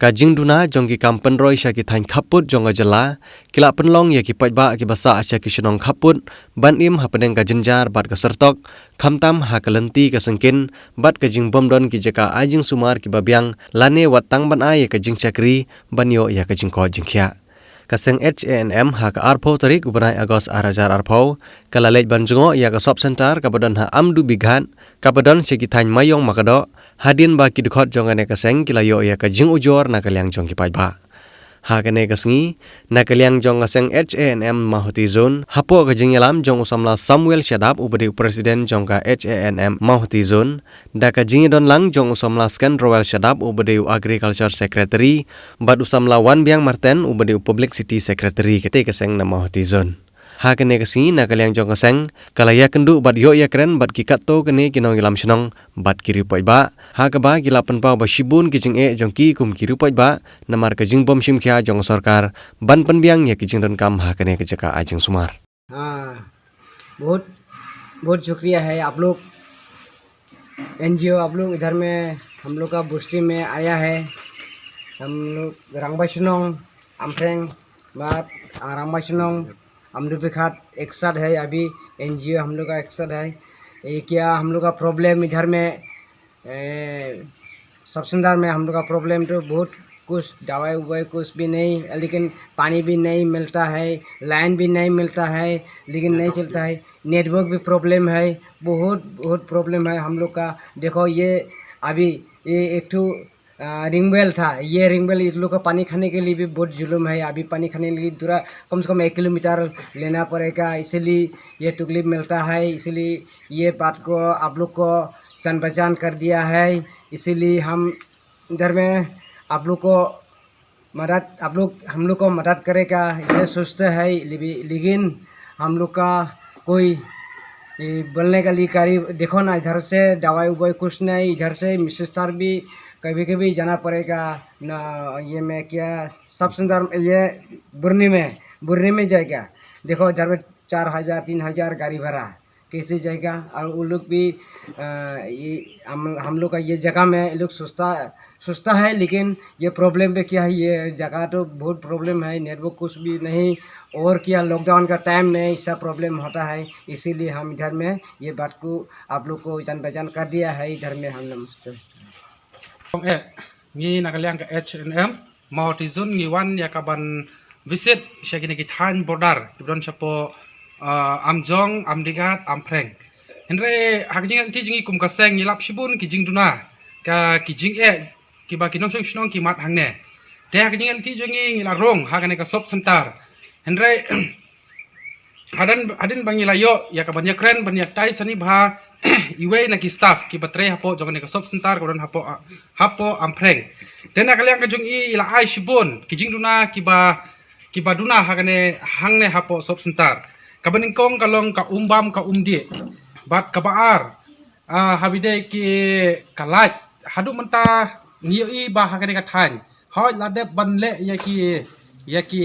Kajing duna jong ki kampen roy sya ki thain khaput jong ajala kila penlong ya ki pajba ki basa asya ki shenong khaput ban im hapeneng ka jenjar bat ka sertok khamtam ha kalenti ka sengkin bat ka jing bomdon ki jaka ajing sumar ki babyang lane watang ban ay ka jing chakri banyo ya ka jing ko jing khya kaseng HANM ha ka arpho tarik ubanai Agos arajar arpho kalalej banjungo ya ka sub center ka badan ha amdu bighan ka badan se ki thain mayong makado hadin ba ki dukhot jongane kaseng kilayo ya ka jing ujor na kalyang jong ki pajba ha kane kasngi na kalyang jong kaseng HANM mahoti zone hapo ka jing yalam jong usamla Samuel Shadap ubadi presiden jong ka HANM mahoti zone da ka jing don lang jong usamla Scan Royal Shadap ubadi agriculture secretary bad usamla Wan Biang Marten ubadi public city secretary kete kaseng na mahoti zone ha kane kasngi na kalyang jong kaseng kalaya kendu bad yo ya kren bad ki katto kane kinong yalam shnong bad kiri pajba ha ka ba gila penpa ba shibun ki jing e jong ki kum kiri pajba namar ka jing bom shim khya jong sarkar ban penbiang ya ki jing don kam ha kane ka jaka ajing sumar हाँ बहुत बहुत शुक्रिया है आप लोग NGO आप लोग इधर में हम लोग का बुस्टी में आया है हम लोग रंगबाशनोंग अम्फ्रेंग बात रंगबाशनोंग अमरुपिखात एक साथ है अभी NGO हम लोग का एक साथ है ये क्या हम लोग का प्रॉब्लम इधर में सबसेंदार में हम लोग का प्रॉब्लम तो बहुत कुछ दवाई उवाई कुछ भी नहीं लेकिन पानी भी नहीं मिलता है लाइन भी नहीं मिलता है लेकिन नहीं चलता है नेटवर्क भी प्रॉब्लम है बहुत बहुत प्रॉब्लम है हम लोग का देखो ये अभी ये एक ठो रिंगबेल था ये रिंगबेल इन लोग का पानी खाने के लिए भी बहुत जुलूम है अभी पानी खाने के लिए दूरा कम से कम 1 किलोमीटर लेना पड़ेगा इसीलिए ये तकलीफ मिलता है इसलिए ये बात को आप लोग को जान पहचान कर दिया है इसीलिए हम इधर में आप लोग को मदद आप लोग हम लोग को मदद करेगा इसे सोचते हैं लेकिन हम लोग का कोई बोलने का लिए कारी देखो ना इधर से दवाई उवाई कुछ नहीं इधर से मिस्टर भी कभी कभी जाना पड़ेगा ना ये में क्या सब सुंदर ये बुरनी में जाएगा देखो इधर में 4,000 3,000 गाड़ी भाड़ा कैसे जाएगा और वो लोग भी ये हम लोग का ये जगह में लोग सोचता है लेकिन ये प्रॉब्लम पे क्या है ये जगह तो बहुत प्रॉब्लम है नेटवर्क कुछ भी नहीं और क्या लॉकडाउन का टाइम में ऐसा प्रॉब्लम होता है इसीलिए हम इधर में ये बात को आप लोग को जान पहचान कर दिया है इधर में हम नमस्ते ngi nakaliang ka HNM Mahotizun ngi wan ya kaban visit syagini ki than border kibron chapo amjong amdigat ampreng henre hakjing ti jingi kum kaseng ngi lap shibun ki jing duna ka ki jing e ki ba ki nong shnong ki mat hangne de hakjing ti jingi ngi la rong hakane ka sop center henre hadin bangi layo ya kaban ya kren ban ya tai sani bha iwe na ki staff ki batre hapo jongane ka sop center koron hapo ampreng dena kaliang ka jong i ila ai shibun ki jing duna ki ba duna hakane hangne hapo sop center kabaning kong kalong ka umbam ka umdi bat ka baar habide ki kalaj hadu menta ngiyo i ba hakane ka than hoy ladep banle ya ki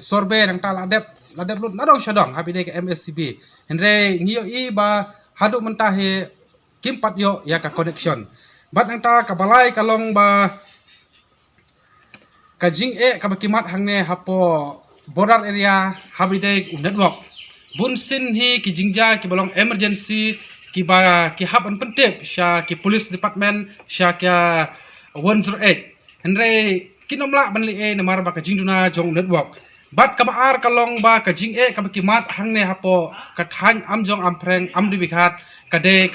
sorbe nang ta ladep lut nadong shadong habide ka MSCB henre ngiyo i ba hadu mentahe kimpat yo ya ka connection bat nang ta kabalai kalong ba kajing e kabakimat hangne hapo border area habide network bunsin hi ki jingja ki balong emergency ki ba ki hab an pentep sha ki police department sha kya 108 henre kinomla banli e namar ba kajing duna jong network bat kabaar kalong ba kajing e kabakimat hangne hapo kathan amjong ampreng amdi bikhat kade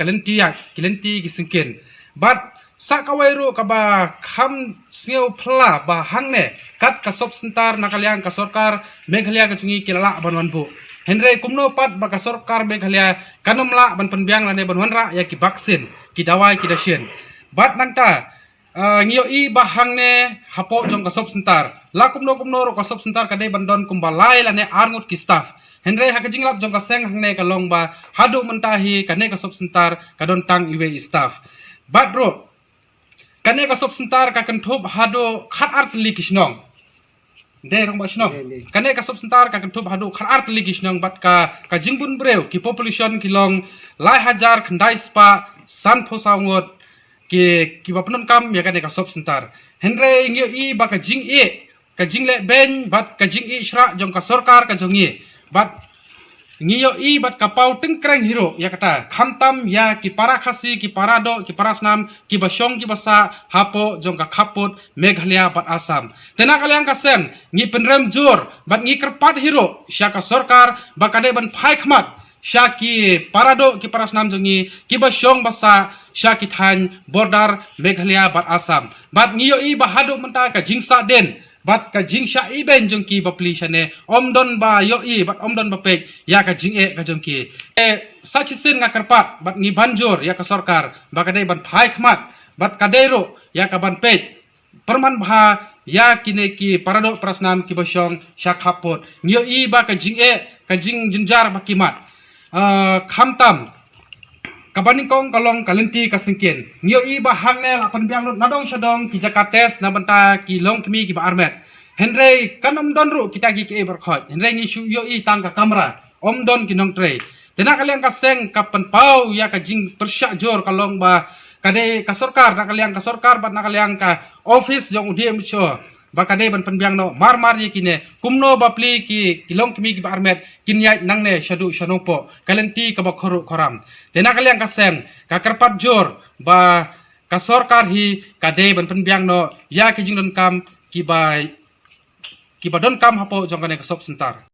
kilenti gisingken bat sakawairu kaba kham siau phla ba hangne kat kasop sentar nakaliang ka sarkar meghalaya ka chungi kilala banwanbu henre kumno pat ba ka sarkar meghalaya kanomla ban penbiang lane banwanra ya ki vaksin ki dawai ki dasien bat nangta ngiyo i bahangne hapo jong kasop sentar la kumno ro kasop sentar kade bandon kumbalai lane arngut ki staff henre hakajing lap jong kaseng hangne kalong ba hadu mentahi kane kasop sentar kadon tang iwe staff bat bro kane kasop sentar ka kenthop hadu khat art likisnong de rong basnong kane kasop sentar ka kenthop hadu khat art likisnong bat ka jingbun breu ki population kilong lai hajar khandai spa san phosawngot ki bapanon kam ya kane kasop sentar Henry ngio i ba ka jing le ben bat ka jing shra jong ka sarkar ka jongi bat ngio i bat kapau tengkreng hero ya kata khamtam ya ki para khasi ki parado ki parasnam ki basong ki basa hapo jong ka khaput Meghalaya bat Assam tena kaliang kaseng ngi penrem jor bat ngi kerpat hero sya ka sarkar ba kade ban phai khmat sya ki parado ki parasnam jongi ki basong basa sya ki than border Meghalaya bat Assam bat ngio i ba hado menta ka jingsa den bat ka jing sha i ben jong ki bapli shane omdon ba yo i bat omdon ba pek ya ka jing ka jong ki sachisin nga karpat bat ngi banjor ya ka sarkar ba kadai ban phai khmat bat kadero ya ka ban pek perman bha ya kine ki parado prasnam ki basong sha khapot ngio i ba ka jing jinjar ba kimat khamtam kabaning kong kalong kalenti kasingkin ngio i ba hangne lapan biang nadong shadong ki jakates na banta ki long kmi ki ba armet henry kanom don ru kita ki berkhot henry ngi shu yo i tang ka kamera om don ki nong tre tena kaliang kaseng kapan pau ya ka jing persyak jor kalong ba kade ka sarkar na kaliang ka sarkar bat na kaliang ka office jong udiem cho ba kade ban penbiang no mar ye kine kumno bapli ki long kmi ki ba armet kinyai nangne shadu shanopo kalenti ka ba khoru khoram tena kaliang kaseng ka karpat jor ba ka sarkar hi kade ban penbiang no ya ki jing don kam ki ba don kam hapo jong kane ka sop sentar